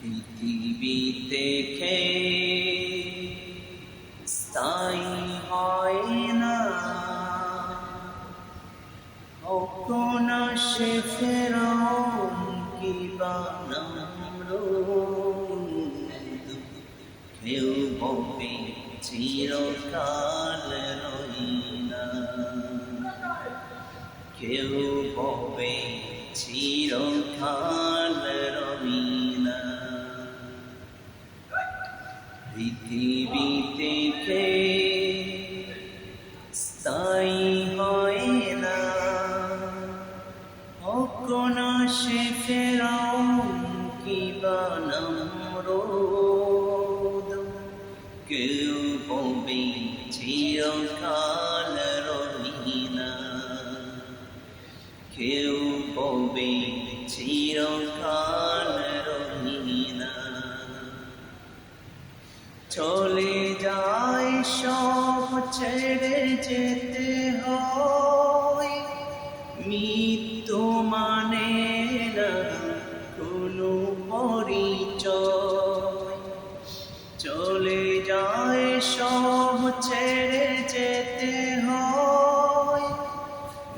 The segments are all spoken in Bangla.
পৃথিবীতে স্থায়ী হয় না, কখন আসে ফেরাউন কিবা নমরুদ। কেউ বলবে চিরকাল রহিনা, কেউ বলবে চিরকাল রহিনা। পৃথিবীতে স্থায়ী হয় না, কখন আসে ফেরাউন কিবা নমরুদ। কেউ বলবে চিরকাল রহিনা, কেউ বলবে চিরকাল রহিনা। চলে যায় সব ছেড়ে যেতে হয়, মৃত্যু মানে না কোনো পরিচয়। চলে যায় সব ছেড়ে যেতে হয়,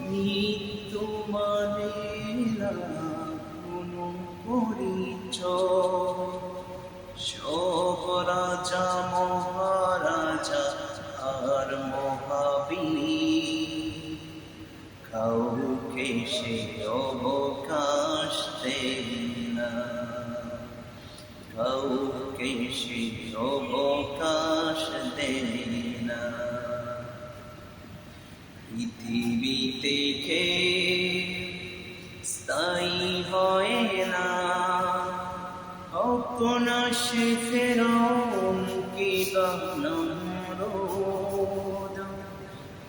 মৃত্যু মানে না কোনো পরিচয়। সব রাজা মহারাজা আর মহাবীর কাউকে সে অবকাশ দেয় না, কাউকে সে অবকাশ দেয় না। পৃথিবীতে স্থায়ী হয় না, কখন আসে ফেরাউন কিবা নমরুদ।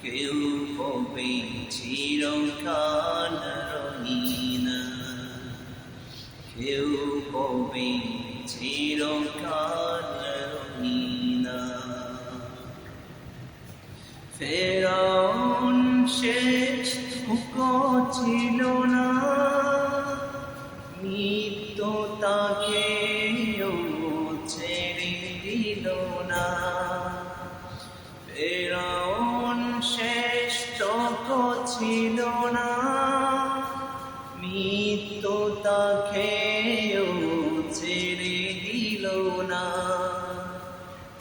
কেউ বলবে চিরকাল রহিনা, কেউ বলবে চিরকাল রহিনা। ফেরাউন শেষ ছিল না, মৃত্যু তাকে ছেড়ে দিল না। ফেরাউন শেষ ছিল না, মৃত্যু তাকে ছেড়ে দিল না।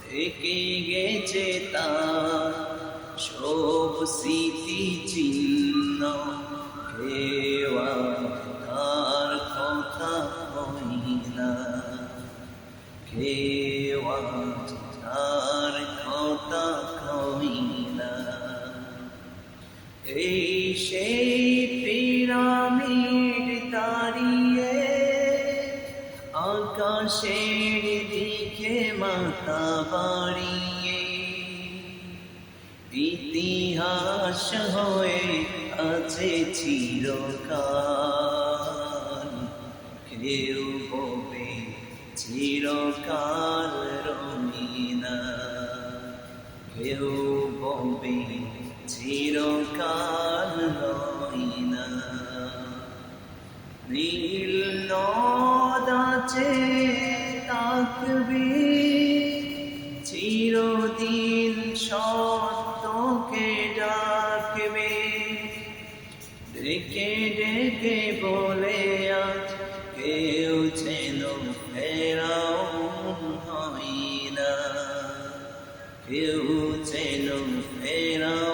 থেকে গেছে তার সব স্মৃতি চিহ্ন, কেউ তার কথা কই না, কেউ তার কথা কই না। এই সেই পিরামিড দাঁড়িয়ে আকাশের দিকে মাথা বাড়িয়ে, ইতিহাস হয়ে আছে চিরকাল। কেউ বলবে চিরকাল রহিনা, কেউ বলবে চিরকাল রহিনা। নীল নদ আছে থাকবে, চিরদিন সত্যকে ডাকবে। ডেকে ডেকে বলে আজ কেউ যেন ফেরাউন হয় না, কেউ যেন ফেরাউন